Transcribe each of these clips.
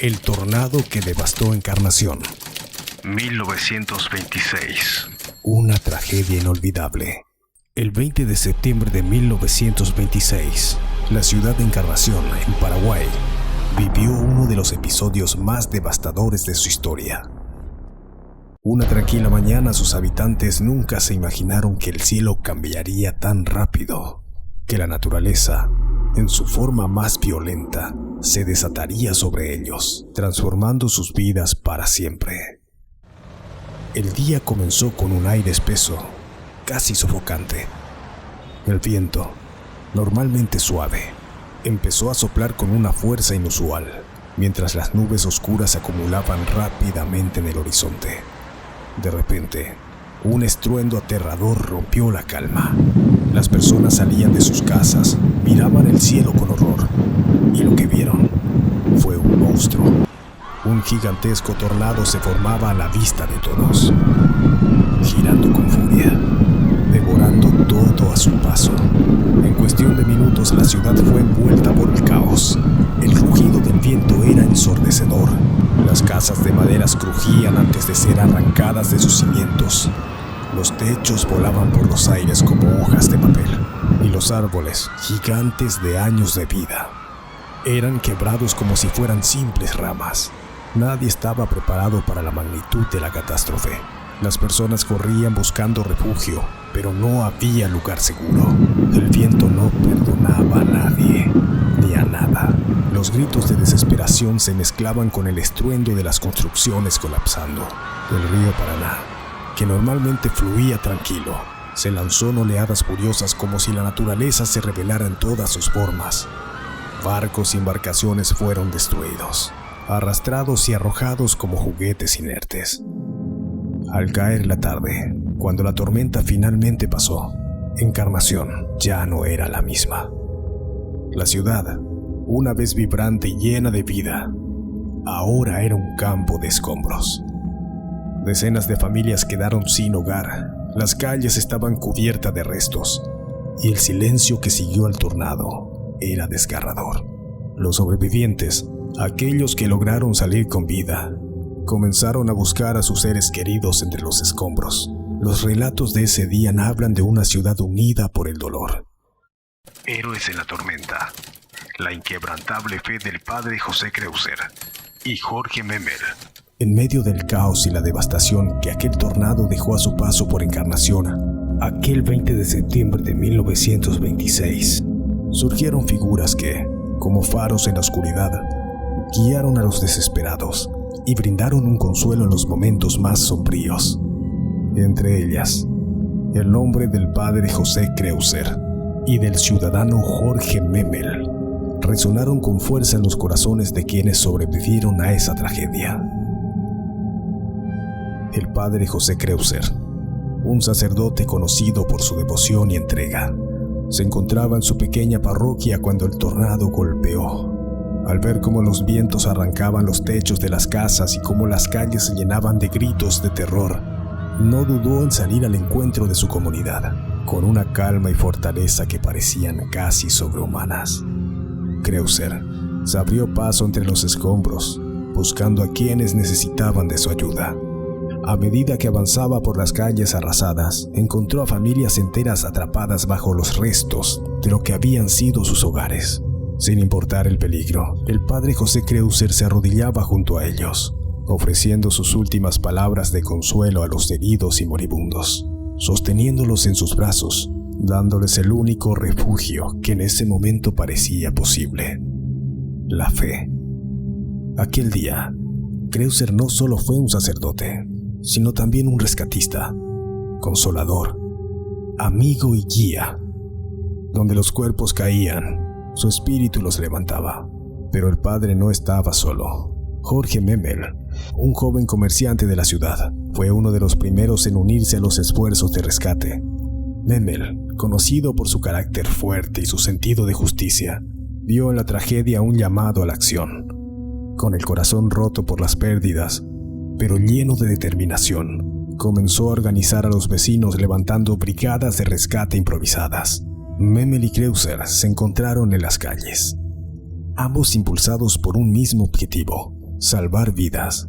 El tornado que devastó Encarnación. 1926. Una tragedia inolvidable. El 20 de septiembre de 1926, la ciudad de Encarnación, en Paraguay, vivió uno de los episodios más devastadores de su historia. Una tranquila mañana, sus habitantes nunca se imaginaron que el cielo cambiaría tan rápido, que la naturaleza, en su forma más violenta, se desataría sobre ellos, transformando sus vidas para siempre. El día comenzó con un aire espeso, casi sofocante. El viento, normalmente suave, empezó a soplar con una fuerza inusual, mientras las nubes oscuras se acumulaban rápidamente en el horizonte. De repente, un estruendo aterrador rompió la calma. Las personas salían de sus casas, miraban el cielo con horror, y lo que vieron fue un monstruo. Un gigantesco tornado se formaba a la vista de todos, girando con furia, devorando todo a su paso. En cuestión de minutos, la ciudad fue envuelta por el caos. El rugido del viento era ensordecedor. Las casas de maderas crujían antes de ser arrancadas de sus cimientos. Los techos volaban por los aires como hojas de papel, y los árboles, gigantes de años de vida, eran quebrados como si fueran simples ramas. Nadie estaba preparado para la magnitud de la catástrofe. Las personas corrían buscando refugio, pero no había lugar seguro. El viento no perdonaba a nadie, ni a nada. Los gritos de desesperación se mezclaban con el estruendo de las construcciones colapsando. El río Paraná, que normalmente fluía tranquilo, se lanzó en oleadas furiosas como si la naturaleza se revelara en todas sus formas. Barcos y embarcaciones fueron destruidos, arrastrados y arrojados como juguetes inertes. Al caer la tarde, cuando la tormenta finalmente pasó, Encarnación ya no era la misma. La ciudad, una vez vibrante y llena de vida, ahora era un campo de escombros. Decenas de familias quedaron sin hogar, las calles estaban cubiertas de restos, y el silencio que siguió al tornado era desgarrador. Los sobrevivientes, aquellos que lograron salir con vida, comenzaron a buscar a sus seres queridos entre los escombros. Los relatos de ese día hablan de una ciudad unida por el dolor. Héroes en la tormenta. La inquebrantable fe del padre José Creuser y Jorge Memel. En medio del caos y la devastación que aquel tornado dejó a su paso por Encarnación, aquel 20 de septiembre de 1926, surgieron figuras que, como faros en la oscuridad, guiaron a los desesperados y brindaron un consuelo en los momentos más sombríos. Entre ellas, el nombre del padre José Creuser y del ciudadano Jorge Memel resonaron con fuerza en los corazones de quienes sobrevivieron a esa tragedia. El padre José Creuser, un sacerdote conocido por su devoción y entrega, se encontraba en su pequeña parroquia cuando el tornado golpeó. Al ver cómo los vientos arrancaban los techos de las casas y cómo las calles se llenaban de gritos de terror, no dudó en salir al encuentro de su comunidad, con una calma y fortaleza que parecían casi sobrehumanas. Creuser se abrió paso entre los escombros, buscando a quienes necesitaban de su ayuda. A medida que avanzaba por las calles arrasadas, encontró a familias enteras atrapadas bajo los restos de lo que habían sido sus hogares. Sin importar el peligro, el padre José Creuser se arrodillaba junto a ellos, ofreciendo sus últimas palabras de consuelo a los heridos y moribundos, sosteniéndolos en sus brazos, dándoles el único refugio que en ese momento parecía posible: la fe. Aquel día, Creuser no solo fue un sacerdote, sino también un rescatista, consolador, amigo y guía. Donde los cuerpos caían, su espíritu los levantaba. Pero el padre no estaba solo. Jorge Memel, un joven comerciante de la ciudad, fue uno de los primeros en unirse a los esfuerzos de rescate. Memel, conocido por su carácter fuerte y su sentido de justicia, vio en la tragedia un llamado a la acción. Con el corazón roto por las pérdidas, pero lleno de determinación, comenzó a organizar a los vecinos levantando brigadas de rescate improvisadas. Memel y Creuser se encontraron en las calles, ambos impulsados por un mismo objetivo: salvar vidas.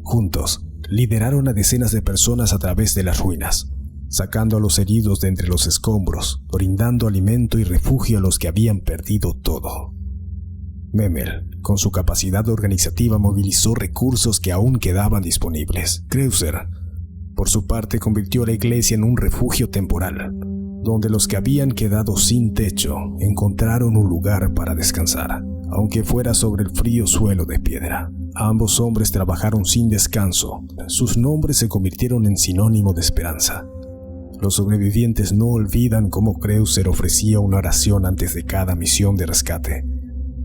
Juntos, lideraron a decenas de personas a través de las ruinas, sacando a los heridos de entre los escombros, brindando alimento y refugio a los que habían perdido todo. Memel, con su capacidad organizativa, movilizó recursos que aún quedaban disponibles. Kreuzer, por su parte, convirtió a la iglesia en un refugio temporal, donde los que habían quedado sin techo encontraron un lugar para descansar, aunque fuera sobre el frío suelo de piedra. Ambos hombres trabajaron sin descanso. Sus nombres se convirtieron en sinónimo de esperanza. Los sobrevivientes no olvidan cómo Kreuzer ofrecía una oración antes de cada misión de rescate,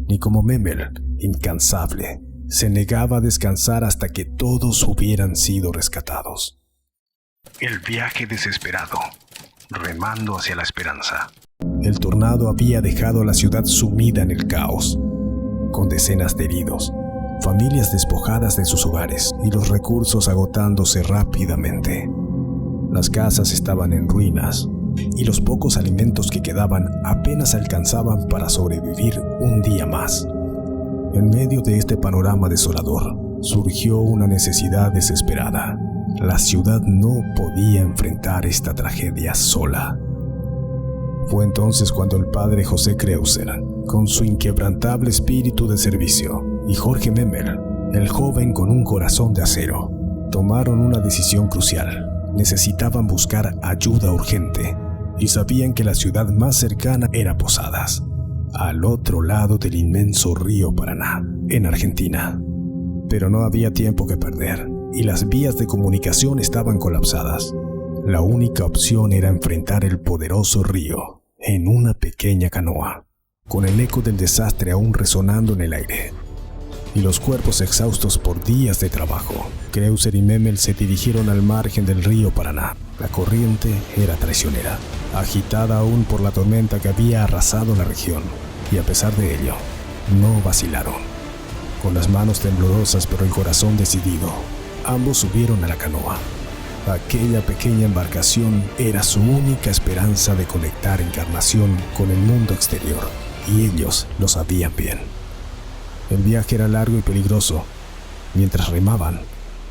ni cómo Memel, incansable, se negaba a descansar hasta que todos hubieran sido rescatados. El viaje desesperado, remando hacia la esperanza. El tornado había dejado a la ciudad sumida en el caos, con decenas de heridos, familias despojadas de sus hogares y los recursos agotándose rápidamente. Las casas estaban en ruinas y los pocos alimentos que quedaban apenas alcanzaban para sobrevivir un día más. En medio de este panorama desolador, surgió una necesidad desesperada. La ciudad no podía enfrentar esta tragedia sola. Fue entonces cuando el padre José Kreuzer, con su inquebrantable espíritu de servicio, y Jorge Memel, el joven con un corazón de acero, tomaron una decisión crucial. Necesitaban buscar ayuda urgente y sabían que la ciudad más cercana era Posadas, al otro lado del inmenso río Paraná, en Argentina. Pero no había tiempo que perder y las vías de comunicación estaban colapsadas. La única opción era enfrentar el poderoso río en una pequeña canoa, con el eco del desastre aún resonando en el aire. Y los cuerpos exhaustos por días de trabajo, Kreuzer y Memel se dirigieron al margen del río Paraná. La corriente era traicionera, agitada aún por la tormenta que había arrasado la región, y a pesar de ello, no vacilaron. Con las manos temblorosas pero el corazón decidido, ambos subieron a la canoa. Aquella pequeña embarcación era su única esperanza de conectar Encarnación con el mundo exterior, y ellos lo sabían bien. El viaje era largo y peligroso. Mientras remaban,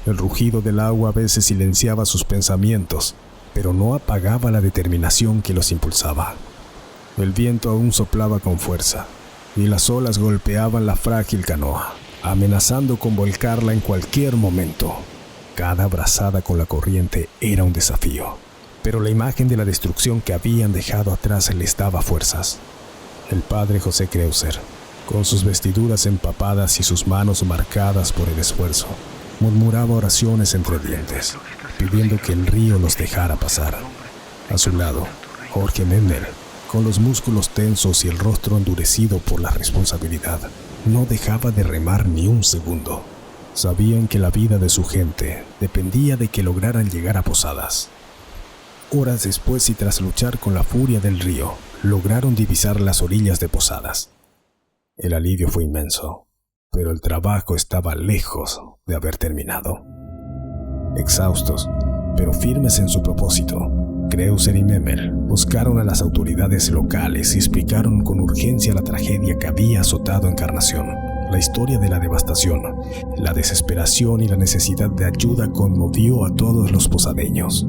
el rugido del agua a veces silenciaba sus pensamientos, pero no apagaba la determinación que los impulsaba. El viento aún soplaba con fuerza, y las olas golpeaban la frágil canoa, amenazando con volcarla en cualquier momento. Cada brazada con la corriente era un desafío, pero la imagen de la destrucción que habían dejado atrás les daba fuerzas. El padre José Kreuzer, con sus vestiduras empapadas y sus manos marcadas por el esfuerzo, murmuraba oraciones entre dientes, pidiendo que el río los dejara pasar. A su lado, Jorge Memel, con los músculos tensos y el rostro endurecido por la responsabilidad, no dejaba de remar ni un segundo. Sabían que la vida de su gente dependía de que lograran llegar a Posadas. Horas después y tras luchar con la furia del río, lograron divisar las orillas de Posadas. El alivio fue inmenso, pero el trabajo estaba lejos de haber terminado. Exhaustos, pero firmes en su propósito, Kreuzer y Memel buscaron a las autoridades locales y explicaron con urgencia la tragedia que había azotado Encarnación. La historia de la devastación, la desesperación y la necesidad de ayuda conmovió a todos los posadeños,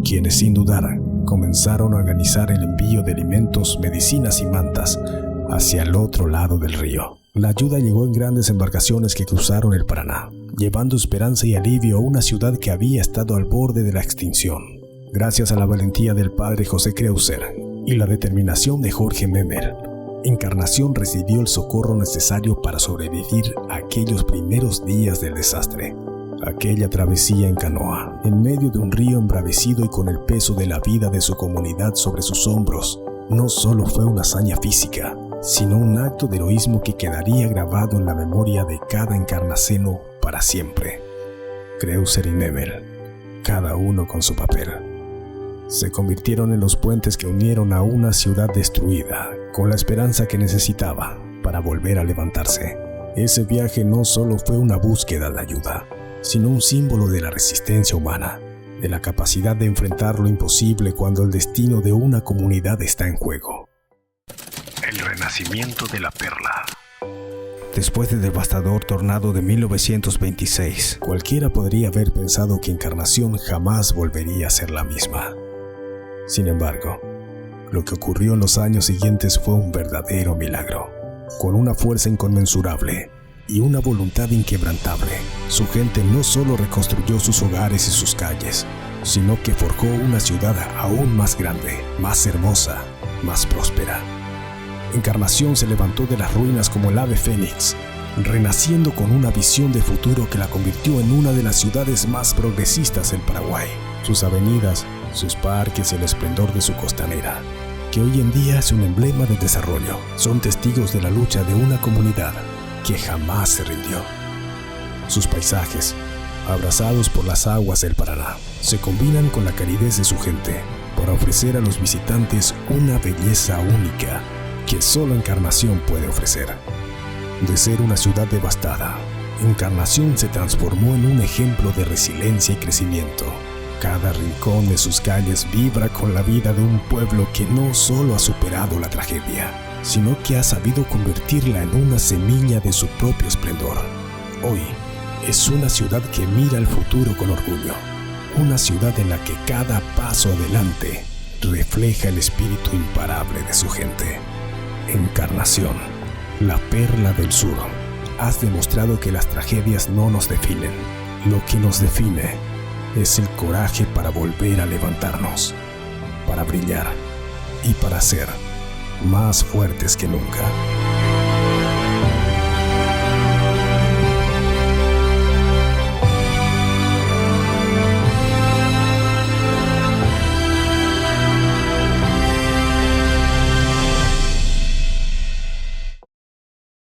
quienes sin dudar comenzaron a organizar el envío de alimentos, medicinas y mantas hacia el otro lado del río. La ayuda llegó en grandes embarcaciones que cruzaron el Paraná, llevando esperanza y alivio a una ciudad que había estado al borde de la extinción. Gracias a la valentía del padre José Kreuzer y la determinación de Jorge Memel, Encarnación recibió el socorro necesario para sobrevivir a aquellos primeros días del desastre. Aquella travesía en canoa, en medio de un río embravecido y con el peso de la vida de su comunidad sobre sus hombros, no solo fue una hazaña física, sino un acto de heroísmo que quedaría grabado en la memoria de cada encarnaceno para siempre. Kreuzer y Memel, cada uno con su papel, se convirtieron en los puentes que unieron a una ciudad destruida con la esperanza que necesitaba para volver a levantarse. Ese viaje no solo fue una búsqueda de ayuda, sino un símbolo de la resistencia humana, de la capacidad de enfrentar lo imposible cuando el destino de una comunidad está en juego. El renacimiento de la perla. Después del devastador tornado de 1926, cualquiera podría haber pensado que Encarnación jamás volvería a ser la misma. Sin embargo, lo que ocurrió en los años siguientes fue un verdadero milagro. Con una fuerza inconmensurable y una voluntad inquebrantable, su gente no solo reconstruyó sus hogares y sus calles, sino que forjó una ciudad aún más grande, más hermosa, más próspera. Encarnación se levantó de las ruinas como el ave fénix, renaciendo con una visión de futuro que la convirtió en una de las ciudades más progresistas del Paraguay. Sus avenidas, sus parques y el esplendor de su costanera, que hoy en día es un emblema del desarrollo, son testigos de la lucha de una comunidad que jamás se rindió. Sus paisajes, abrazados por las aguas del Paraná, se combinan con la calidez de su gente para ofrecer a los visitantes una belleza única que solo Encarnación puede ofrecer. De ser una ciudad devastada, Encarnación se transformó en un ejemplo de resiliencia y crecimiento. Cada rincón de sus calles vibra con la vida de un pueblo que no solo ha superado la tragedia, sino que ha sabido convertirla en una semilla de su propio esplendor. Hoy es una ciudad que mira al futuro con orgullo, una ciudad en la que cada paso adelante refleja el espíritu imparable de su gente. Encarnación, la perla del sur, has demostrado que las tragedias no nos definen. Lo que nos define es el coraje para volver a levantarnos, para brillar y para ser más fuertes que nunca.